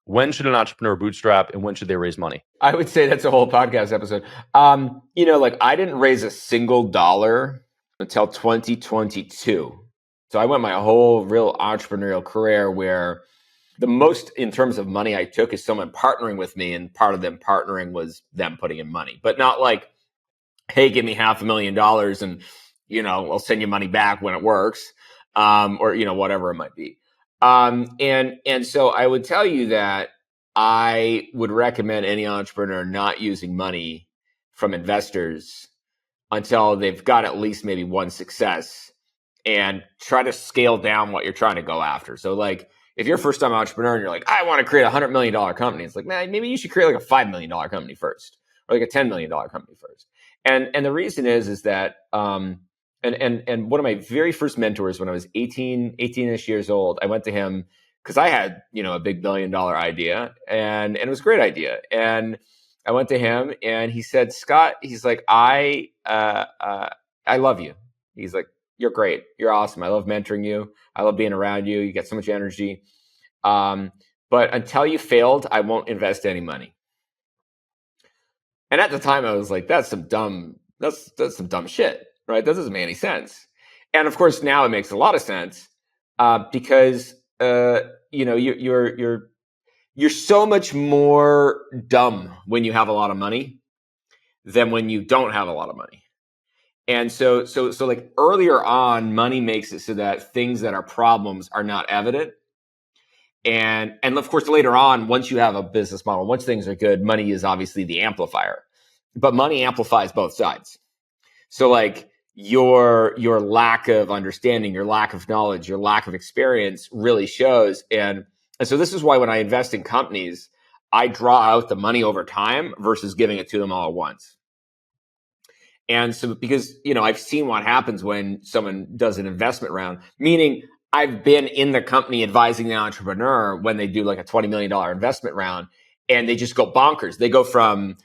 When should an entrepreneur bootstrap and when should they raise money? I would say that's a whole podcast episode. I didn't raise a single dollar until 2022. So I went my whole real entrepreneurial career where the most in terms of money I took is someone partnering with me, and part of them partnering was them putting in money, but not like, hey, give me $500,000 and, I'll send you money back when it works, or, whatever it might be. And so I would tell you that I would recommend any entrepreneur not using money from investors until they've got at least maybe one success, and try to scale down what you're trying to go after. So like, if you're a first time entrepreneur and you're like, I want to create a $100 million company, it's like, man, maybe you should create like a $5 million company first, or like a $10 million company first. And the reason is that, and one of my very first mentors when I was 18-ish years old, I went to him because I had, a big $1 billion idea, and it was a great idea. And I went to him and he said, Scott, he's like, I love you. He's like, you're great. You're awesome. I love mentoring you. I love being around you. You get so much energy. But until you failed, I won't invest any money. And at the time I was like, that's some dumb shit, right? That doesn't make any sense. And of course now it makes a lot of sense, because, you're so much more dumb when you have a lot of money than when you don't have a lot of money. And so like earlier on, money makes it so that things that are problems are not evident. And of course, later on, once you have a business model, once things are good, money is obviously the amplifier. But money amplifies both sides. So like your lack of understanding, your lack of knowledge, your lack of experience really shows. And so this is why when I invest in companies, I draw out the money over time versus giving it to them all at once. And so because, I've seen what happens when someone does an investment round, meaning I've been in the company advising the entrepreneur when they do like a $20 million investment round, and they just go bonkers. They go from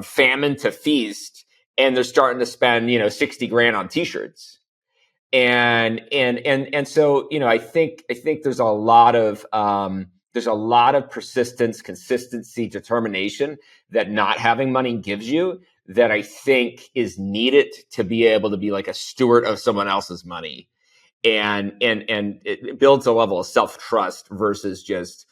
famine to feast, and they're starting to spend, 60 grand on t-shirts. And so, I think there's a lot of persistence, consistency, determination that not having money gives you, that I think is needed to be able to be like a steward of someone else's money. And it builds a level of self-trust versus just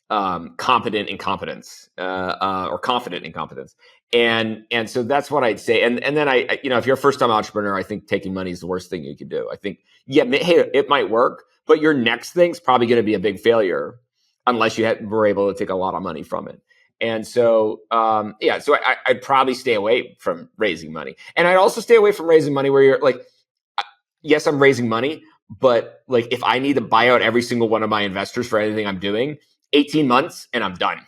competent incompetence, or confident incompetence. And so that's what I'd say. And then if you're a first time entrepreneur, I think taking money is the worst thing you can do. I think, hey, it might work, but your next thing's probably going to be a big failure unless you were able to take a lot of money from it. And so, so I'd probably stay away from raising money. And I'd also stay away from raising money where you're like, yes, I'm raising money, but like if I need to buy out every single one of my investors for anything I'm doing, 18 months and I'm done,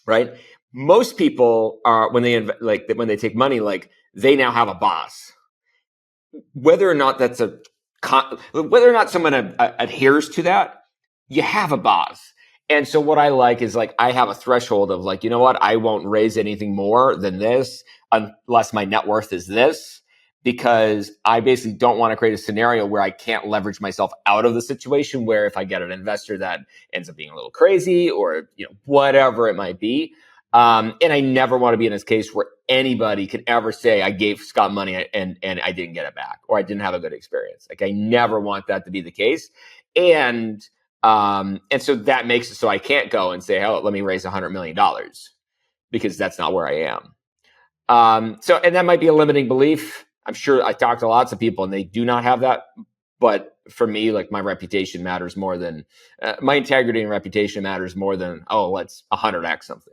right? Most people are, when they take money, like they now have a boss. Whether or not someone adheres to that, you have a boss. And so what I like is like, I have a threshold of like, you know what? I won't raise anything more than this unless my net worth is this, because I basically don't want to create a scenario where I can't leverage myself out of the situation, where if I get an investor that ends up being a little crazy or, whatever it might be. And I never want to be in this case where anybody can ever say I gave Scott money and I didn't get it back, or I didn't have a good experience. Like I never want that to be the case. And so that makes it so I can't go and say, oh, let me raise $100 million, because that's not where I am. And that might be a limiting belief. I'm sure I talked to lots of people and they do not have that. But for me, like my reputation matters more than my integrity and reputation matters more than, let's 100x something.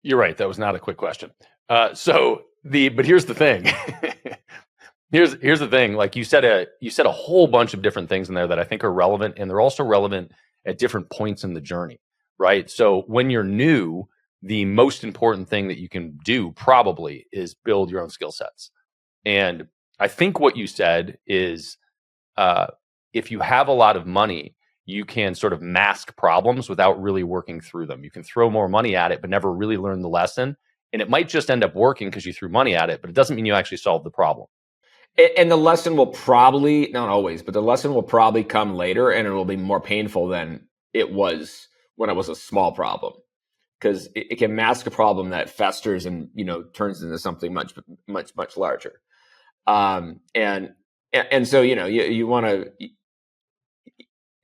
You're right. That was not a quick question. But here's the thing. Here's the thing. Like you said a whole bunch of different things in there that I think are relevant, and they're also relevant at different points in the journey, right? So when you're new, the most important thing that you can do probably is build your own skill sets. And I think what you said is, if you have a lot of money, you can sort of mask problems without really working through them. You can throw more money at it, but never really learn the lesson. And it might just end up working because you threw money at it, but it doesn't mean you actually solved the problem. And the lesson will probably, not always, but the lesson will probably come later, and it will be more painful than it was when it was a small problem, because it can mask a problem that festers and turns into something much larger. And so you want to,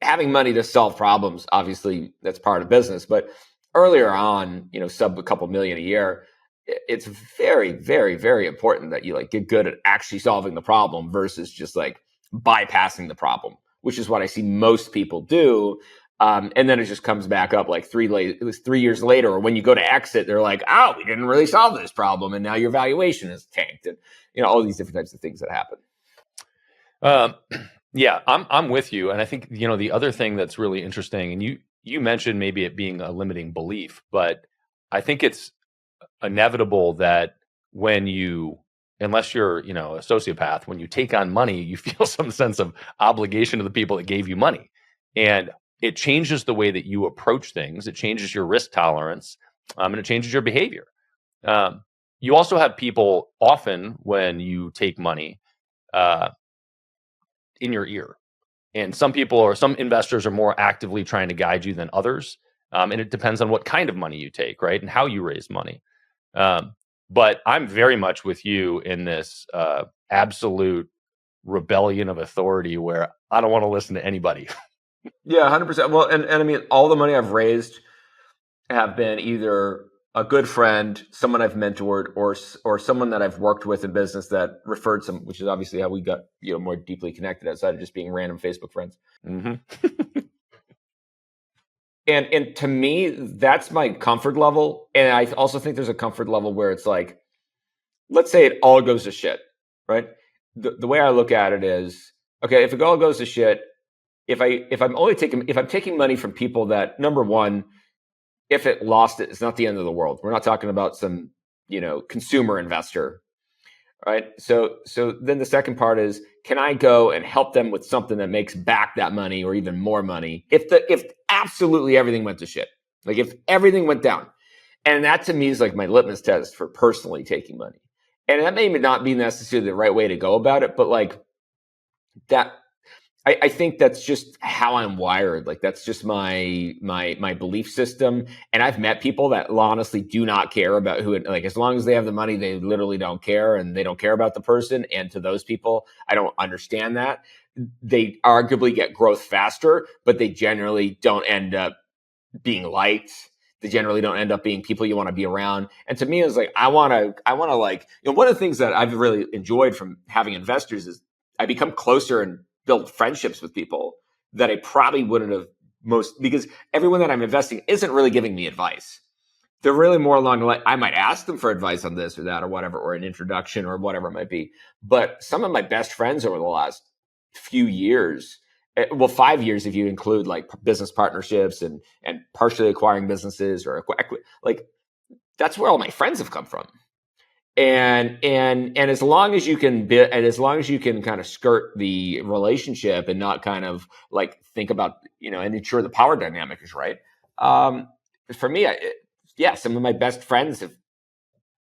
having money to solve problems, obviously that's part of business, but earlier on, sub a couple million a year, it's very, very, very important that you get good at actually solving the problem versus just bypassing the problem, which is what I see most people do. And then it just comes back up 3 years later, or when you go to exit, they're like, oh, we didn't really solve this problem. And now your valuation is tanked, and all these different types of things that happen. Yeah, I'm with you. And I think, the other thing that's really interesting, and you mentioned maybe it being a limiting belief, but I think it's inevitable that unless you're, a sociopath, when you take on money, you feel some sense of obligation to the people that gave you money. And it changes the way that you approach things. It changes your risk tolerance, and it changes your behavior. You also have people often when you take money in your ear. And some investors are more actively trying to guide you than others. And it depends on what kind of money you take, right? And how you raise money. But I'm very much with you in this absolute rebellion of authority where I don't want to listen to anybody. Yeah, 100%. Well, and I mean, all the money I've raised have been either a good friend, someone I've mentored, or someone that I've worked with in business that referred some, which is obviously how we got more deeply connected outside of just being random Facebook friends. Mm-hmm. And to me, that's my comfort level. And I also think there's a comfort level where it's let's say it all goes to shit, right? The way I look at it is, okay, if it all goes to shit, if I'm taking money from people that, number one, if it lost it's not the end of the world. We're not talking about some, consumer investor, right? So then the second part is, can I go and help them with something that makes back that money or even more money if absolutely everything went to shit, if everything went down? And that to me is my litmus test for personally taking money. And that may not be necessarily the right way to go about it, but that, I think that's just how I'm wired. That's just my belief system. And I've met people that honestly do not care about who, as long as they have the money, they literally don't care, and they don't care about the person. And to those people, I don't understand that. They arguably get growth faster, but they generally don't end up being liked. They generally don't end up being people you want to be around. And to me, it's I want to one of the things that I've really enjoyed from having investors is I become closer and build friendships with people that I probably wouldn't have because everyone that I'm investing isn't really giving me advice. They're really more along the line. I might ask them for advice on this or that or whatever, or an introduction or whatever it might be. But some of my best friends over the last few years, 5 years, if you include business partnerships and partially acquiring businesses or that's where all my friends have come from. And as long as you can kind of skirt the relationship and not kind of think about, and ensure the power dynamic is right. For me, some of my best friends have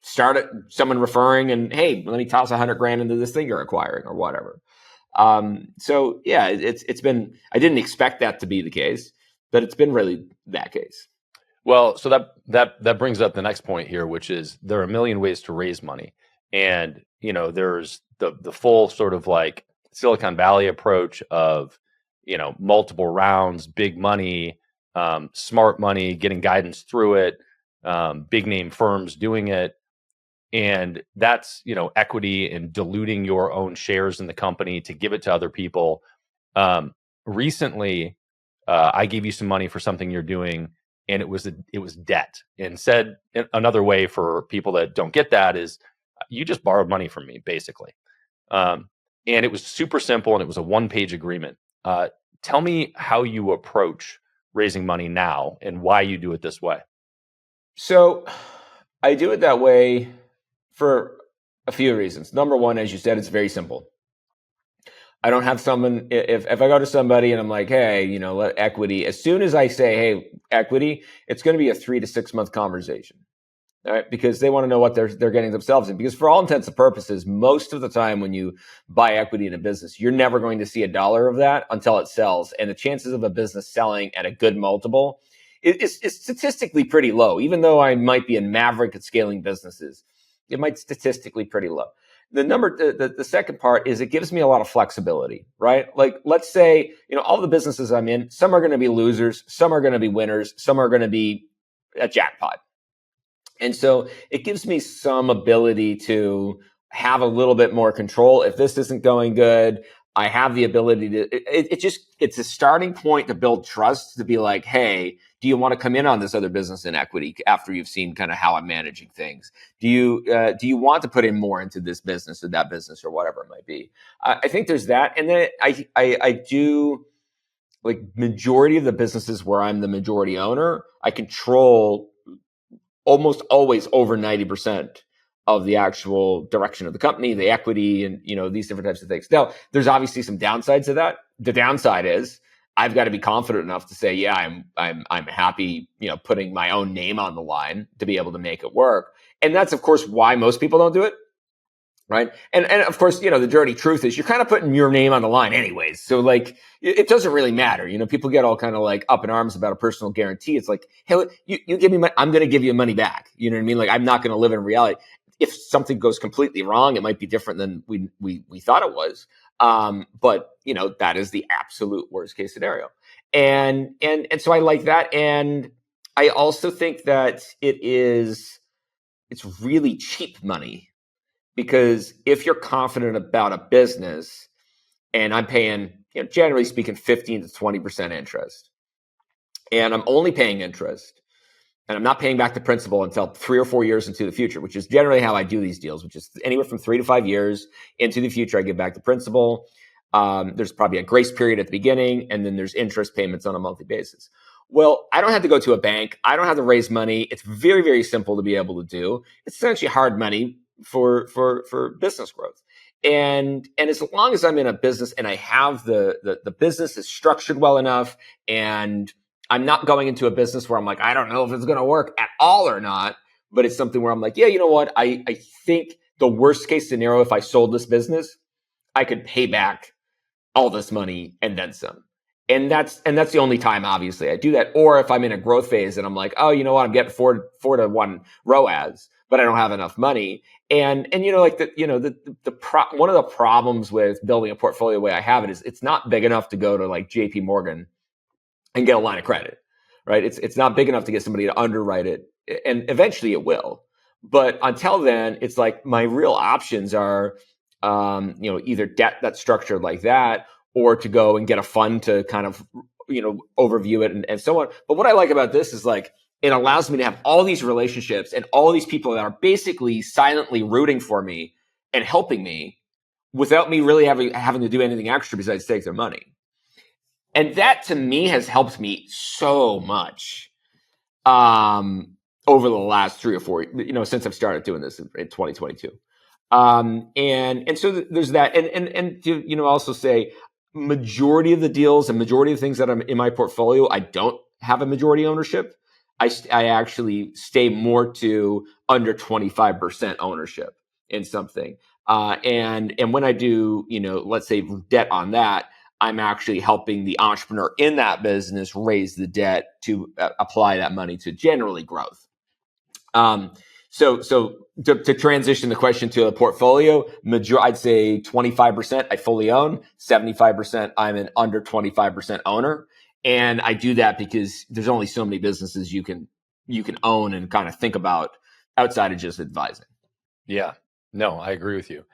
started someone referring and, hey, let me toss $100,000 into this thing you're acquiring or whatever. So yeah, it's been, I didn't expect that to be the case, but it's been really that case. Well, so that brings up the next point here, which is there are a million ways to raise money. And, there's the full sort of Silicon Valley approach of, multiple rounds, big money, smart money, getting guidance through it, big name firms doing it. And that's, equity and diluting your own shares in the company to give it to other people. Recently, I gave you some money for something you're doing, and it was debt. And said another way for people that don't get that is you just borrowed money from me, basically. And it was super simple, and it was a 1-page agreement. Tell me how you approach raising money now and why you do it this way. So I do it that way for a few reasons. Number one, as you said, it's very simple. I don't have someone, if I go to somebody and I'm like, hey, let equity, as soon as I say, hey, equity, it's going to be a 3 to 6 month conversation. All right, because they want to know what they're getting themselves in. Because for all intents and purposes, most of the time when you buy equity in a business, you're never going to see $1 of that until it sells. And the chances of a business selling at a good multiple is statistically pretty low. Even though I might be a maverick at scaling businesses, it might statistically pretty low. The second part is it gives me a lot of flexibility, right? Like, let's say, all the businesses I'm in, some are going to be losers, some are going to be winners, some are going to be a jackpot. And so it gives me some ability to have a little bit more control. If this isn't going good, I have the ability to, it's a starting point to build trust, to be like, hey, do you want to come in on this other business in equity after you've seen kind of how I'm managing things? Do you want to put in more into this business or that business or whatever it might be? I think there's that. And then I do, like, majority of the businesses where I'm the majority owner, I control almost always over 90% of the actual direction of the company, the equity, and these different types of things. Now, there's obviously some downsides to that. The downside is I've got to be confident enough to say, yeah, I'm happy, putting my own name on the line to be able to make it work. And that's, of course, why most people don't do it. Right. And of course, the dirty truth is you're kind of putting your name on the line anyways. So, like, it doesn't really matter. People get all kind of like up in arms about a personal guarantee. It's like, hey, you give me money, I'm going to give you money back. You know what I mean? Like, I'm not going to live in reality. If something goes completely wrong, it might be different than we thought it was. But that is the absolute worst case scenario. And so I like that. And I also think that it's really cheap money. Because if you're confident about a business, and I'm paying, generally speaking, 15 to 20% interest, and I'm only paying interest, and I'm not paying back the principal until 3 or 4 years into the future, which is generally how I do these deals, which is anywhere from 3 to 5 years into the future, I give back the principal. There's probably a grace period at the beginning, and then there's interest payments on a monthly basis. Well, I don't have to go to a bank. I don't have to raise money. It's very, very simple to be able to do. It's essentially hard money for business growth. And as long as I'm in a business and I have the business is structured well enough, and I'm not going into a business where I'm like, I don't know if it's going to work at all or not, but it's something where I'm like, yeah, you know what? I think the worst case scenario, if I sold this business, I could pay back all this money and then some. And that's the only time, obviously, I do that. Or if I'm in a growth phase and I'm like, oh, you know what? I'm getting 4 to 1 ROAS, but I don't have enough money. And like one of the problems with building a portfolio the way I have it is it's not big enough to go to like JP Morgan and get a line of credit, right? It's not big enough to get somebody to underwrite it, and eventually it will. But until then, it's like my real options are, either debt that's structured like that, or to go and get a fund to kind of, overview it and so on. But what I like about this is, like, it allows me to have all these relationships and all these people that are basically silently rooting for me and helping me without me really having to do anything extra besides take their money. And that, to me, has helped me so much over the last 3 or 4, since I've started doing this in 2022. And so there's that. And to, also say, majority of the deals and majority of things that I'm in my portfolio, I don't have a majority ownership. I actually stay more to under 25% ownership in something. And when I do, let's say debt on that, I'm actually helping the entrepreneur in that business raise the debt to apply that money to generally growth. So to transition the question to a portfolio, I'd say 25% I fully own, 75% I'm an under 25% owner. And I do that because there's only so many businesses you can own and kind of think about outside of just advising. Yeah, no, I agree with you.